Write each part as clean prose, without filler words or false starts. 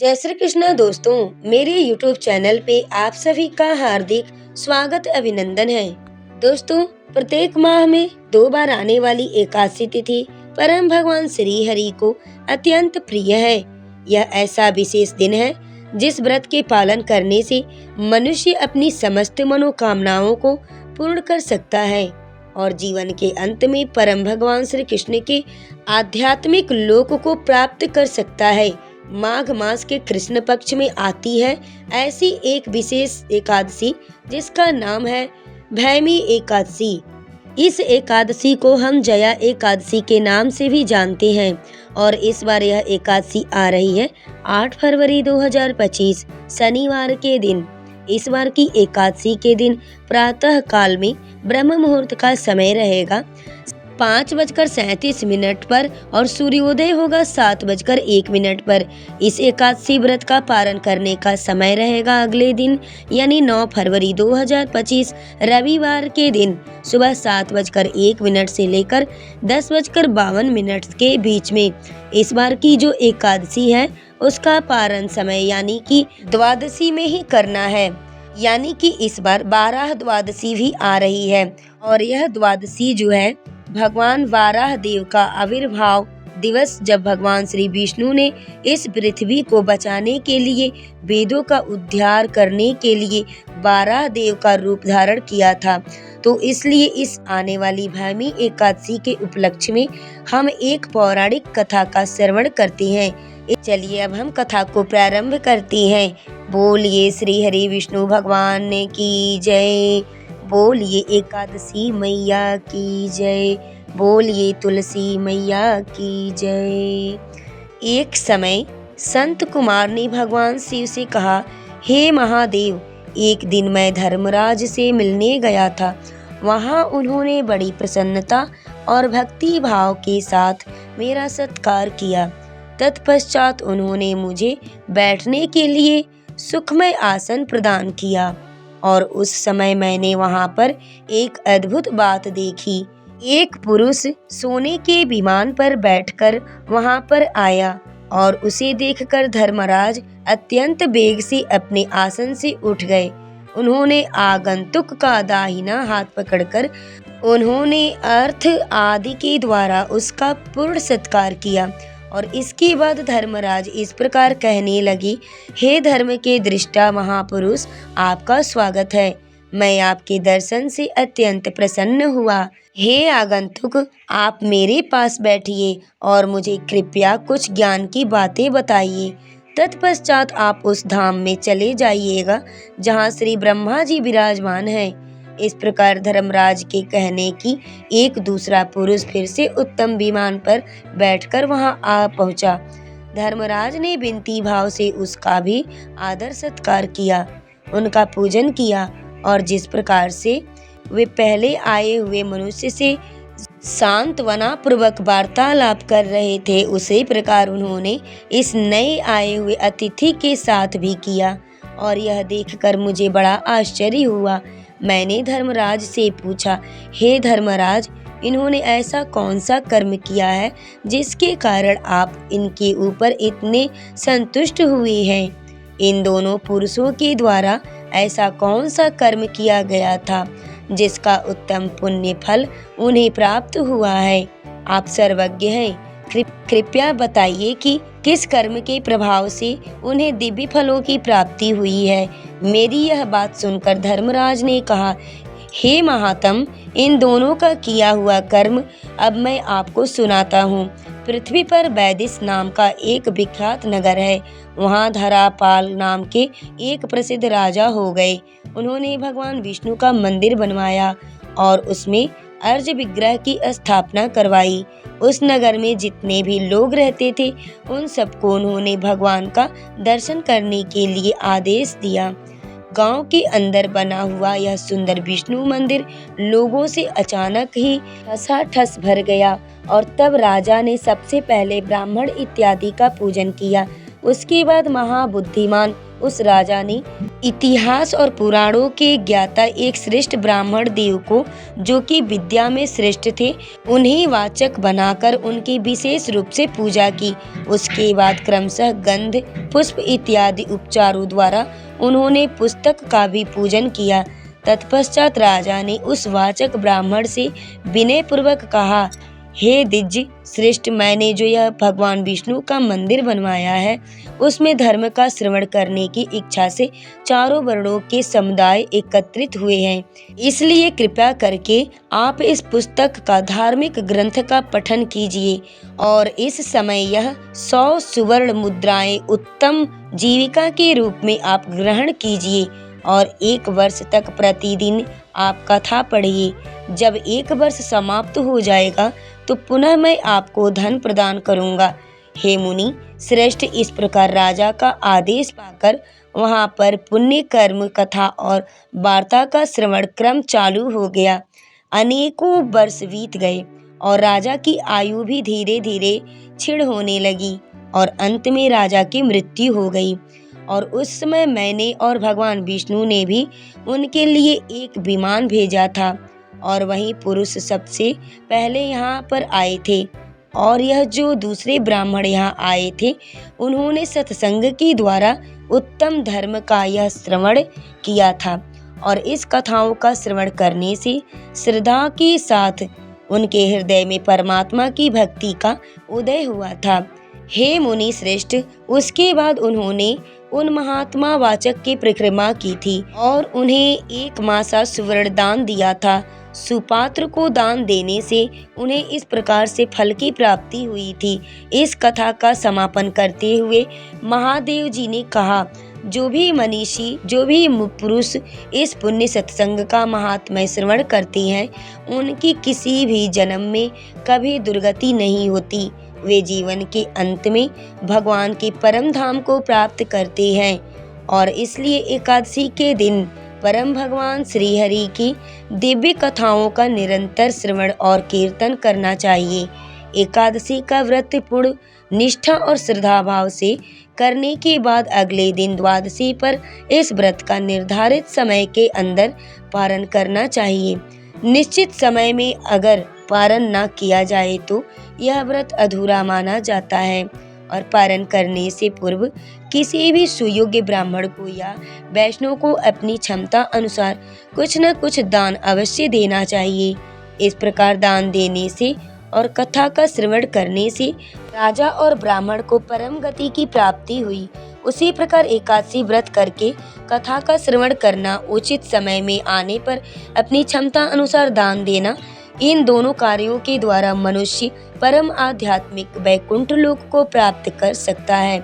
जय श्री कृष्णा दोस्तों, मेरे YouTube चैनल पे आप सभी का हार्दिक स्वागत अभिनंदन है। दोस्तों, प्रत्येक माह में 2 बार आने वाली एकादशी तिथि परम भगवान श्री हरि को अत्यंत प्रिय है। यह ऐसा विशेष दिन है जिस व्रत के पालन करने से मनुष्य अपनी समस्त मनोकामनाओं को पूर्ण कर सकता है और जीवन के अंत में परम भगवान श्री कृष्ण के आध्यात्मिक लोक को प्राप्त कर सकता है। माघ मास के कृष्ण पक्ष में आती है ऐसी एक विशेष एकादशी जिसका नाम है भैमी एकादशी। इस एकादशी को हम जया एकादशी के नाम से भी जानते हैं और इस बार यह एकादशी आ रही है 8 फरवरी 2025 शनिवार के दिन। इस बार की एकादशी के दिन प्रातः काल में ब्रह्म मुहूर्त का समय रहेगा 5:37 पर और सूर्योदय होगा 7:01 पर। इस एकादशी व्रत का पारण करने का समय रहेगा अगले दिन यानी 9 फरवरी 2025 रविवार के दिन सुबह 7:01 से लेकर 10:52 के बीच में। इस बार की जो एकादशी है उसका पारण समय यानी कि द्वादशी में ही करना है, यानी कि इस बार 12 द्वादशी भी आ रही है और यह द्वादशी जो है भगवान वाराह देव का आविर्भाव दिवस, जब भगवान श्री विष्णु ने इस पृथ्वी को बचाने के लिए वेदों का उद्धार करने के लिए वाराह देव का रूप धारण किया था। तो इसलिए इस आने वाली भैमी एकादशी के उपलक्ष्य में हम एक पौराणिक कथा का श्रवण करते हैं। चलिए अब हम कथा को प्रारंभ करते हैं। बोलिए श्री हरि विष्णु भगवान की जय। बोलिए एकादशी मैया की जय। बोलिए तुलसी मैया की जय। एक समय संत कुमार ने भगवान शिव से कहा, हे महादेव, एक दिन मैं धर्मराज से मिलने गया था। वहाँ उन्होंने बड़ी प्रसन्नता और भक्ति भाव के साथ मेरा सत्कार किया। तत्पश्चात उन्होंने मुझे बैठने के लिए सुखमय आसन प्रदान किया और उस समय मैंने वहाँ पर एक अद्भुत बात देखी। एक पुरुष सोने के विमान पर बैठकर वहाँ पर आया और उसे देखकर धर्मराज अत्यंत वेग से अपने आसन से उठ गए। उन्होंने आगंतुक का दाहिना हाथ पकड़कर उन्होंने अर्थ आदि के द्वारा उसका पूर्ण सत्कार किया और इसके बाद धर्मराज इस प्रकार कहने लगे, हे धर्म के दृष्टा महापुरुष, आपका स्वागत है। मैं आपके दर्शन से अत्यंत प्रसन्न हुआ। हे आगंतुक, आप मेरे पास बैठिए और मुझे कृपया कुछ ज्ञान की बातें बताइए। तत्पश्चात आप उस धाम में चले जाइएगा जहाँ श्री ब्रह्मा जी विराजमान हैं। इस प्रकार धर्मराज के कहने की एक दूसरा पुरुष फिर से उत्तम विमान पर बैठकर वहां आ पहुंचा। धर्मराज ने विनती भाव से उसका भी आदर सत्कार किया, उनका पूजन किया और जिस प्रकार से वे पहले आए हुए मनुष्य से सांत्वना पूर्वक वार्तालाप कर रहे थे, उसी प्रकार उन्होंने इस नए आए हुए अतिथि के साथ भी किया और यह देखकर मुझे बड़ा आश्चर्य हुआ। मैंने धर्मराज से पूछा, हे धर्मराज, इन्होंने ऐसा कौन सा कर्म किया है जिसके कारण आप इनके ऊपर इतने संतुष्ट हुए हैं? इन दोनों पुरुषों के द्वारा ऐसा कौन सा कर्म किया गया था जिसका उत्तम पुण्य फल उन्हें प्राप्त हुआ है? आप सर्वज्ञ हैं, कृपया बताइए कि किस कर्म के प्रभाव से उन्हें दिव्य फलों की प्राप्ति हुई है। मेरी यह बात सुनकर धर्मराज ने कहा, हे महात्म, इन दोनों का किया हुआ कर्म अब मैं आपको सुनाता हूँ। पृथ्वी पर वैदिश नाम का एक विख्यात नगर है। वहाँ धरापाल नाम के एक प्रसिद्ध राजा हो गए। उन्होंने भगवान विष्णु का मंदिर बनवाया और उसमें अर्ज विग्रह की स्थापना करवाई। उस नगर में जितने भी लोग रहते थे उन सबको उन्होंने भगवान का दर्शन करने के लिए आदेश दिया। गांव के अंदर बना हुआ यह सुंदर विष्णु मंदिर लोगों से अचानक ही ठसाठस भर गया और तब राजा ने सबसे पहले ब्राह्मण इत्यादि का पूजन किया। उसके बाद महाबुद्धिमान उस राजा ने इतिहास और पुराणों के ज्ञाता एक श्रेष्ठ ब्राह्मण देव को, जो कि विद्या में श्रेष्ठ थे, उन्हें वाचक बनाकर उनकी विशेष रूप से पूजा की। उसके बाद क्रमशः गंध, पुष्प इत्यादि उपचारों द्वारा उन्होंने पुस्तक का भी पूजन किया। तत्पश्चात राजा ने उस वाचक ब्राह्मण से विनय पूर्वक कहा, हे द्विज श्रेष्ठ, मैंने जो यह भगवान विष्णु का मंदिर बनवाया है, उसमें धर्म का श्रवण करने की इच्छा से चारों वर्णों के समुदाय एकत्रित हुए हैं। इसलिए कृपया करके आप इस पुस्तक का, धार्मिक ग्रंथ का पठन कीजिए और इस समय यह 100 सुवर्ण मुद्राएं उत्तम जीविका के रूप में आप ग्रहण कीजिए और 1 वर्ष तक प्रतिदिन आप कथा पढ़िए। जब 1 वर्ष समाप्त हो जाएगा तो पुनः मैं आपको धन प्रदान करूंगा। हे मुनि श्रेष्ठ, इस प्रकार राजा का आदेश पाकर वहां पर पुण्य कर्म, कथा और वार्ता का श्रवण क्रम चालू हो गया। अनेकों वर्ष बीत गए और राजा की आयु भी धीरे धीरे क्षीण होने लगी और अंत में राजा की मृत्यु हो गई। और उस समय मैंने और भगवान विष्णु ने भी उनके लिए एक विमान भेजा था और वही पुरुष सबसे पहले यहाँ पर आए थे। और यह जो दूसरे ब्राह्मण यहाँ आए थे, उन्होंने सत्संग के द्वारा उत्तम धर्म का यह श्रवण किया था और इस कथाओं का श्रवण करने से श्रद्धा के साथ उनके हृदय में परमात्मा की भक्ति का उदय हुआ था। हे मुनि श्रेष्ठ, उसके बाद उन्होंने उन महात्मा वाचक की परिक्रमा की थी और उन्हें 1 मासा सुवर्ण दान दिया था। सुपात्र को दान देने से उन्हें इस प्रकार से फल की प्राप्ति हुई थी। इस कथा का समापन करते हुए महादेव जी ने कहा, जो भी मनीषी, जो भी पुरुष इस पुण्य सत्संग का महात्म्य श्रवण करते हैं, उनकी किसी भी जन्म में कभी दुर्गति नहीं होती। वे जीवन के अंत में भगवान के परम धाम को प्राप्त करते हैं। और इसलिए एकादशी के दिन परम भगवान श्री हरि की दिव्य कथाओं का निरंतर श्रवण और कीर्तन करना चाहिए। एकादशी का व्रत पूर्ण निष्ठा और श्रद्धा भाव से करने के बाद अगले दिन द्वादशी पर इस व्रत का निर्धारित समय के अंदर पारण करना चाहिए। निश्चित समय में अगर पारण न किया जाए तो यह व्रत अधूरा माना जाता है और पारण करने से पूर्व किसी भी सुयोग्य ब्राह्मण को या वैष्णव को अपनी क्षमता अनुसार कुछ न कुछ दान अवश्य देना चाहिए। इस प्रकार दान देने से और कथा का श्रवण करने से राजा और ब्राह्मण को परम गति की प्राप्ति हुई। उसी प्रकार एकादशी व्रत करके कथा का श्रवण करना, उचित समय में आने पर अपनी क्षमता अनुसार दान देना, इन दोनों कार्यों के द्वारा मनुष्य परम आध्यात्मिक वैकुंठ लोक को प्राप्त कर सकता है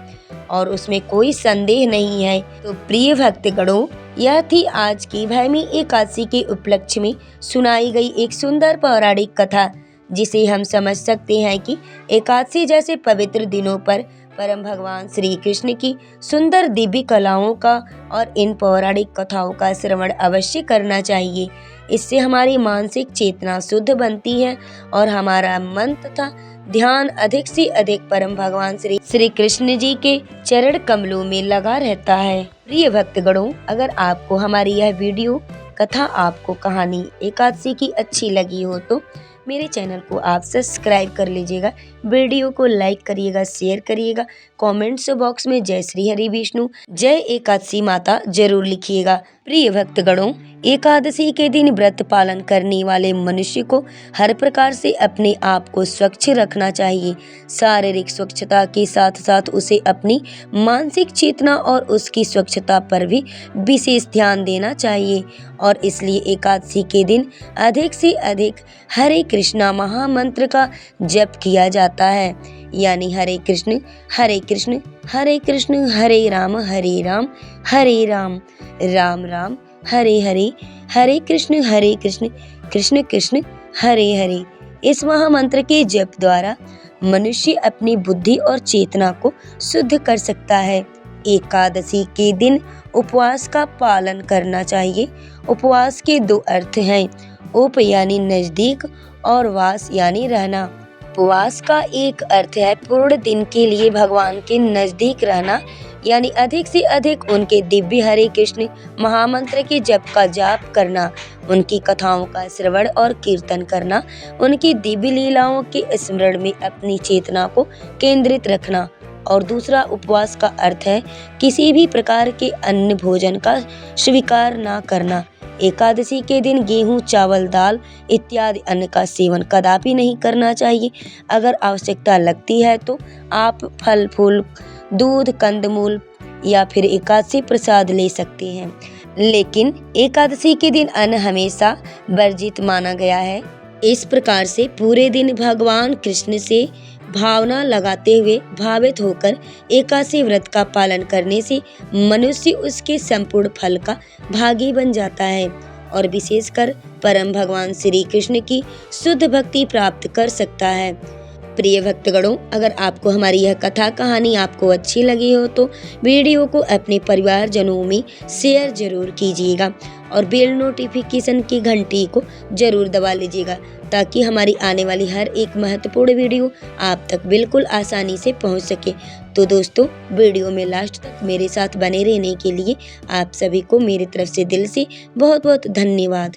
और उसमें कोई संदेह नहीं है। तो प्रिय भक्तगणों, यह थी आज की भैमी एकादशी के उपलक्ष्य में सुनाई गई एक सुंदर पौराणिक कथा, जिसे हम समझ सकते हैं कि एकादशी जैसे पवित्र दिनों पर परम भगवान श्री कृष्ण की सुंदर दिव्य कलाओं का और इन पौराणिक कथाओं का श्रवण अवश्य करना चाहिए। इससे हमारी मानसिक चेतना शुद्ध बनती है और हमारा मन तथा ध्यान अधिक से अधिक परम भगवान श्री कृष्ण जी के चरण कमलों में लगा रहता है। प्रिय भक्तगणों, अगर आपको हमारी यह वीडियो कथा, आपको कहानी एकादशी की अच्छी लगी हो तो मेरे चैनल को आप सब्सक्राइब कर लीजिएगा, वीडियो को लाइक करिएगा, शेयर करिएगा, कमेंट्स बॉक्स में जय श्री हरि विष्णु, जय एकादशी माता जरूर लिखिएगा। प्रिय भक्तगणों, एकादशी के दिन व्रत पालन करने वाले मनुष्य को हर प्रकार से अपने आप को स्वच्छ रखना चाहिए। शारीरिक स्वच्छता के साथ साथ उसे अपनी मानसिक चेतना और उसकी स्वच्छता पर भी विशेष ध्यान देना चाहिए और इसलिए एकादशी के दिन अधिक से अधिक हरे कृष्णा महामंत्र का जप किया जाता है, यानी हरे कृष्ण हरे कृष्ण हरे कृष्ण हरे राम हरे राम राम राम हरे हरे हरे कृष्ण कृष्ण कृष्ण हरे हरे। इस महामंत्र के जप द्वारा मनुष्य अपनी बुद्धि और चेतना को शुद्ध कर सकता है। एकादशी के दिन उपवास का पालन करना चाहिए। उपवास के 2 अर्थ हैं, उप यानी नजदीक और वास यानी रहना। उपवास का एक अर्थ है पूर्ण दिन के लिए भगवान के नजदीक रहना, यानी अधिक से अधिक उनके दिव्य हरे कृष्ण महामंत्र के जप का जाप करना, उनकी कथाओं का श्रवण और कीर्तन करना, उनकी दिव्य लीलाओं के स्मरण में अपनी चेतना को केंद्रित रखना। और दूसरा, उपवास का अर्थ है किसी भी प्रकार के अन्न भोजन का स्वीकार ना करना। एकादशी के दिन गेहूं, चावल, दाल इत्यादि अन्न का सेवन कदापि नहीं करना चाहिए। अगर आवश्यकता लगती है तो आप फल फूल, दूध, कंदमूल या फिर एकादशी प्रसाद ले सकते हैं, लेकिन एकादशी के दिन अन्न हमेशा वर्जित माना गया है। इस प्रकार से पूरे दिन भगवान कृष्ण से भावना लगाते हुए भावित होकर एकादशी व्रत का पालन करने से मनुष्य उसके संपूर्ण फल का भागी बन जाता है और विशेषकर परम भगवान श्री कृष्ण की शुद्ध भक्ति प्राप्त कर सकता है। प्रिय भक्तगणों, अगर आपको हमारी यह कथा कहानी आपको अच्छी लगी हो तो वीडियो को अपने परिवारजनों में शेयर जरूर कीजिएगा और बेल नोटिफिकेशन की घंटी को जरूर दबा लीजिएगा, ताकि हमारी आने वाली हर एक महत्वपूर्ण वीडियो आप तक बिल्कुल आसानी से पहुंच सके। तो दोस्तों, वीडियो में लास्ट तक मेरे साथ बने रहने के लिए आप सभी को मेरी तरफ से दिल से बहुत बहुत धन्यवाद।